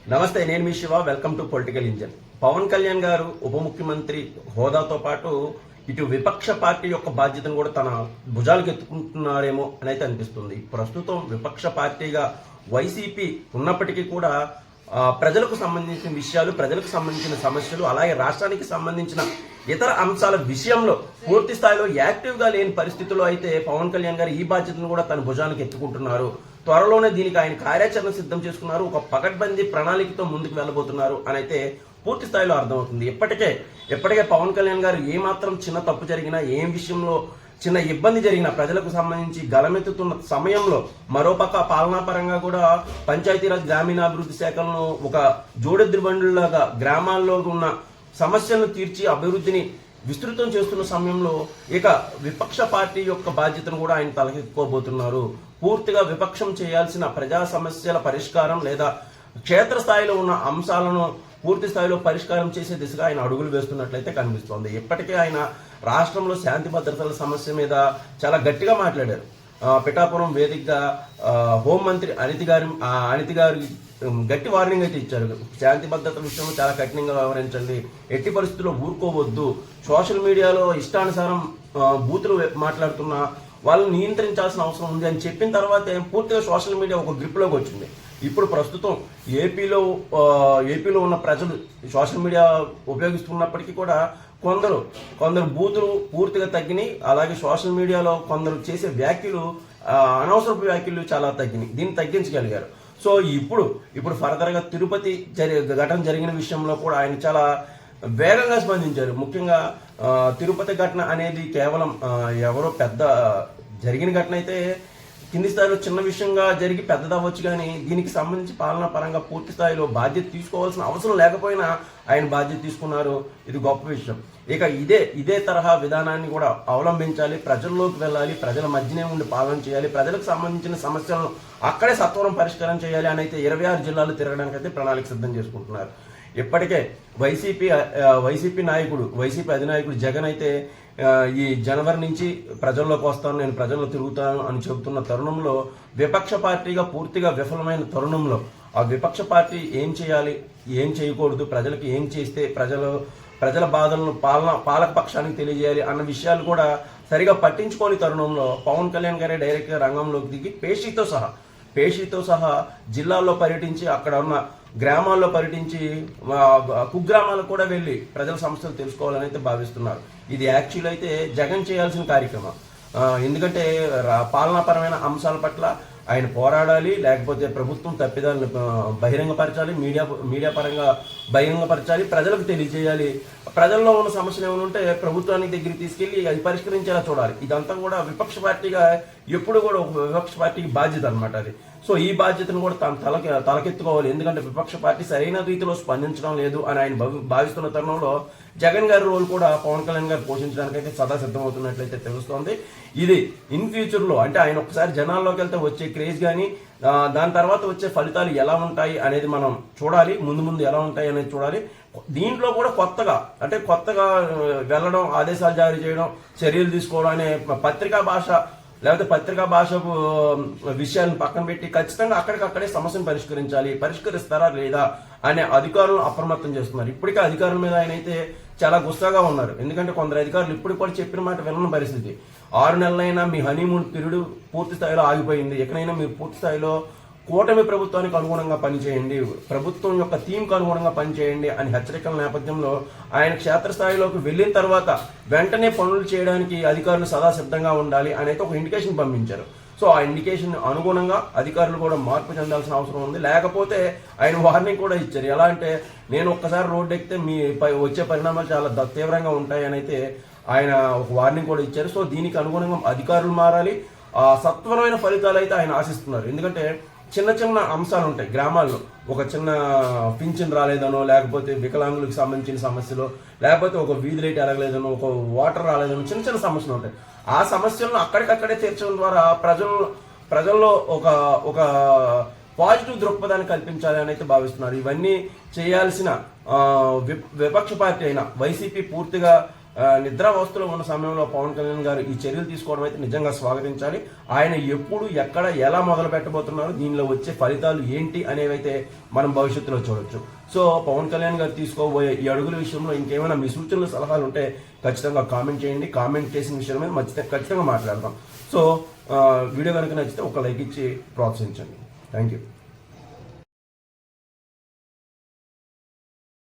నమస్తే, నేను మీ Shiva. Welcome to political engine. Pawan Kalyan గారు ఉప ముఖ్యమంత్రి హోదాతో పాటు ఇటు విపక్ష పార్టీ యొక్క బాధ్యతను కూడా తన భుజాలకు ఎత్తుకుంటున్నారేమో అని అయితే అనిపిస్తుంది. ప్రస్తుతం విపక్ష పార్టీగా వైసీపీ ఉన్నప్పటికీ కూడా ప్రజలకు సంబంధించిన విషయాలు, ప్రజలకు సంబంధించిన సమస్యలు, అలాగే రాష్ట్రానికి సంబంధించిన ఇతర అంశాల విషయంలో పూర్తి స్థాయిలో యాక్టివ్గా లేని పరిస్థితుల్లో అయితే పవన్ కళ్యాణ్ గారు ఈ బాధ్యతను కూడా తన భుజానికి ఎత్తుకుంటున్నారు. త్వరలోనే దీనికి ఆయన కార్యాచరణ సిద్ధం చేసుకున్నారు. ఒక పకడ్బందీ ప్రణాళికతో ముందుకు వెళ్ళబోతున్నారు అని అయితే పూర్తి స్థాయిలో అర్థమవుతుంది. ఎప్పటికే పవన్ కళ్యాణ్ గారు ఏమాత్రం చిన్న తప్పు జరిగినా, ఏం విషయంలో చిన్న ఇబ్బంది జరిగిన ప్రజలకు సంబంధించి గలమెత్తుతున్న సమయంలో మరోపక్క పాలనాపరంగా కూడా పంచాయతీరాజ్ గ్రామీణాభివృద్ధి శాఖలను ఒక జోడెద్దు బండులాగా గ్రామాల్లో ఉన్న సమస్యలను తీర్చి అభివృద్ధిని విస్తృతం చేస్తున్న సమయంలో ఇక విపక్ష పార్టీ యొక్క బాధ్యతను కూడా ఆయన తలకెత్తుకోబోతున్నారు. పూర్తిగా విపక్షం చేయాల్సిన ప్రజా సమస్యల పరిష్కారం లేదా క్షేత్రస్థాయిలో ఉన్న అంశాలను పూర్తి స్థాయిలో పరిష్కారం చేసే దిశగా ఆయన అడుగులు వేస్తున్నట్లయితే కనిపిస్తోంది. ఇప్పటికే ఆయన రాష్ట్రంలో శాంతి భద్రతల సమస్య మీద చాలా గట్టిగా మాట్లాడారు. పిఠాపురం వేదికగా హోంమంత్రి అనితి గారి గట్టి వార్నింగ్ అయితే ఇచ్చారు. శాంతి భద్రత విషయంలో చాలా కఠినంగా వ్యవహరించండి, ఎట్టి పరిస్థితుల్లో ఊరుకోవద్దు, సోషల్ మీడియాలో ఇష్టానుసారం బూతులు మాట్లాడుతున్న వాళ్ళని నియంత్రించాల్సిన అవసరం ఉంది అని చెప్పిన తర్వాతే పూర్తిగా సోషల్ మీడియా ఒక గ్రిప్లోకి వచ్చింది. ఇప్పుడు ప్రస్తుతం ఏపీలో ఉన్న ప్రజలు సోషల్ మీడియా ఉపయోగిస్తున్నప్పటికీ కూడా కొందరు బూతులు పూర్తిగా తగ్గినాయి. అలాగే సోషల్ మీడియాలో కొందరు చేసే వ్యాఖ్యలు, అనవసరపు వ్యాఖ్యలు చాలా తగ్గినాయి. దీన్ని తగ్గించగలిగారు. సో ఇప్పుడు ఫర్దర్గా తిరుపతి ఘటన జరిగిన విషయంలో కూడా ఆయన చాలా వేగంగా స్పందించారు. ముఖ్యంగా తిరుపతి ఘటన అనేది కేవలం ఎవరో పెద్ద జరిగిన ఘటన అయితే కింది స్థాయిలో చిన్న విషయంగా జరిగి పెద్దదవ్వచ్చు, కానీ దీనికి సంబంధించి పాలనా పరంగా పూర్తి స్థాయిలో బాధ్యత తీసుకోవాల్సిన అవసరం లేకపోయినా ఆయన బాధ్యత తీసుకున్నారు. ఇది గొప్ప విషయం. ఇక ఇదే తరహా విధానాన్ని కూడా అవలంబించాలి, ప్రజల్లోకి వెళ్ళాలి, ప్రజల మధ్యనే ఉండి పాలన చేయాలి, ప్రజలకు సంబంధించిన సమస్యలను అక్కడే సత్వరం పరిష్కారం చేయాలి అని అయితే 26 జిల్లాలు తిరగడానికి అయితే ప్రణాళిక సిద్ధం చేసుకుంటున్నారు. ఇప్పటికే వైసీపీ అధినాయకుడు జగన్ అయితే ఈ జనవరి నుంచి ప్రజల్లోకి వస్తాను, నేను ప్రజల్లో తిరుగుతాను అని చెబుతున్న తరుణంలో విపక్ష పార్టీగా పూర్తిగా విఫలమైన తరుణంలో ఆ విపక్ష పార్టీ ఏం చేయాలి, ఏం చేయకూడదు, ప్రజలకు ఏం చేస్తే ప్రజల బాధలను పాలక పక్షానికి తెలియజేయాలి అన్న విషయాలు కూడా సరిగా పట్టించుకోని తరుణంలో పవన్ కళ్యాణ్ గారే డైరెక్ట్గా రంగంలోకి దిగి పేషీతో సహా జిల్లాల్లో పర్యటించి, అక్కడ ఉన్న గ్రామాల్లో పర్యటించి, కుగ్రామాలకు కూడా వెళ్ళి ప్రజల సమస్యలు తెలుసుకోవాలని అయితే భావిస్తున్నారు. ఇది యాక్చువల్ అయితే జగన్ చేయాల్సిన కార్యక్రమం. ఎందుకంటే పాలనాపరమైన అంశాల పట్ల ఆయన పోరాడాలి, లేకపోతే ప్రభుత్వం తప్పిదాలను బహిరంగపరచాలి, మీడియా పరంగా బహిరంగపరచాలి, ప్రజలకు తెలియజేయాలి. ప్రజల్లో ఉన్న సమస్యలు ఏమైనా ఉంటే ప్రభుత్వానికి దగ్గరికి తీసుకెళ్లి అది పరిష్కరించేలా చూడాలి. ఇదంతా కూడా విపక్ష పార్టీగా ఎప్పుడు కూడా ఒక విపక్ష పార్టీకి బాధ్యత అనమాట అది. సో ఈ బాధ్యతను కూడా తలకెత్తుకోవాలి. ఎందుకంటే విపక్ష పార్టీ సరైన రీతిలో స్పందించడం లేదు అని ఆయన భావిస్తున్న తరుణంలో జగన్ గారి రోల్ కూడా పవన్ కళ్యాణ్ గారు పోషించడానికైతే సదా సిద్ధమవుతున్నట్లయితే తెలుస్తోంది. ఇది ఇన్ ఫ్యూచర్లో అంటే ఆయన ఒకసారి జనాల్లోకి వెళ్తే వచ్చే క్రేజ్ కానీ దాని తర్వాత వచ్చే ఫలితాలు ఎలా ఉంటాయి అనేది మనం చూడాలి. ముందు ఎలా ఉంటాయి అనేది చూడాలి. దీంట్లో కూడా కొత్తగా వెళ్ళడం, ఆదేశాలు జారీ చేయడం, చర్యలు తీసుకోవడం అనే పత్రికా భాష విషయాలను పక్కన పెట్టి ఖచ్చితంగా అక్కడికక్కడే సమస్యను పరిష్కరిస్తారా లేదా అనే అధికారులను అప్రమత్తం చేస్తున్నారు. ఇప్పటికే అధికారుల మీద ఆయన అయితే చాలా గుస్సాగా ఉన్నారు. ఎందుకంటే కొందరు అధికారులు ఇప్పుడు కూడా చెప్పిన మాట వినని పరిస్థితి. 6 నెలలైనా మీ హనీమూన్ పీరియడ్ పూర్తి స్థాయిలో ఆగిపోయింది, ఎక్కడైనా మీరు పూర్తి స్థాయిలో కూటమి ప్రభుత్వానికి అనుగుణంగా పనిచేయండి, ప్రభుత్వం యొక్క థీమ్కి అనుగుణంగా పనిచేయండి అని హెచ్చరికల నేపథ్యంలో ఆయన క్షేత్రస్థాయిలోకి వెళ్ళిన తర్వాత వెంటనే పనులు చేయడానికి అధికారులు సదా సిద్ధంగా ఉండాలి అనేది ఒక ఇండికేషన్ పంపించారు. సో ఆ ఇండికేషన్ అనుగుణంగా అధికారులు కూడా మార్పు చెందాల్సిన అవసరం ఉంది. లేకపోతే ఆయన వార్నింగ్ కూడా ఇచ్చారు. ఎలా అంటే, నేను ఒక్కసారి రోడ్డు ఎక్కితే మీ వచ్చే పరిణామాలు చాలా తీవ్రంగా ఉంటాయని అయితే ఆయన ఒక వార్నింగ్ కూడా ఇచ్చారు. సో దీనికి అనుగుణంగా అధికారులు మారాలి. సత్వరమైన ఫలితాలు అయితే ఆయన ఆశిస్తున్నారు. ఎందుకంటే చిన్న అంశాలు ఉంటాయి గ్రామాల్లో, ఒక చిన్న పింఛన్ రాలేదనో, లేకపోతే వికలాంగులకు సంబంధించిన సమస్యలు, లేకపోతే ఒక వీధి లైట్ ఎరగలేదనో, ఒక వాటర్ రాలేదనో, చిన్న సమస్యలు ఉంటాయి. ఆ సమస్యలను అక్కడికక్కడే తీర్చడం ద్వారా ప్రజల్లో ఒక పాజిటివ్ దృక్పథాన్ని కల్పించాలి అని అయితే భావిస్తున్నారు. ఇవన్నీ చేయాల్సిన విపక్ష పార్టీ అయిన వైసీపీ పూర్తిగా నిద్రావస్థలో ఉన్న సమయంలో పవన్ కళ్యాణ్ గారు ఈ చర్యలు తీసుకోవడం అయితే నిజంగా స్వాగతించాలి. ఆయన ఎప్పుడు ఎక్కడ ఎలా మొదలు పెట్టబోతున్నారు, దీనిలో వచ్చే ఫలితాలు ఏంటి అనేవైతే మనం భవిష్యత్తులో చూడొచ్చు. సో పవన్ కళ్యాణ్ గారు తీసుకోబోయే ఈ అడుగుల విషయంలో ఇంకేమైనా మీ సూచనలు సలహాలు ఉంటే ఖచ్చితంగా కామెంట్ చేయండి. కామెంట్ చేసిన విషయం మీద ఖచ్చితంగా మాట్లాడదాం. సో వీడియో కనుక నచ్చితే ఒక లైక్ ఇచ్చి ప్రోత్సహించండి. Thank you.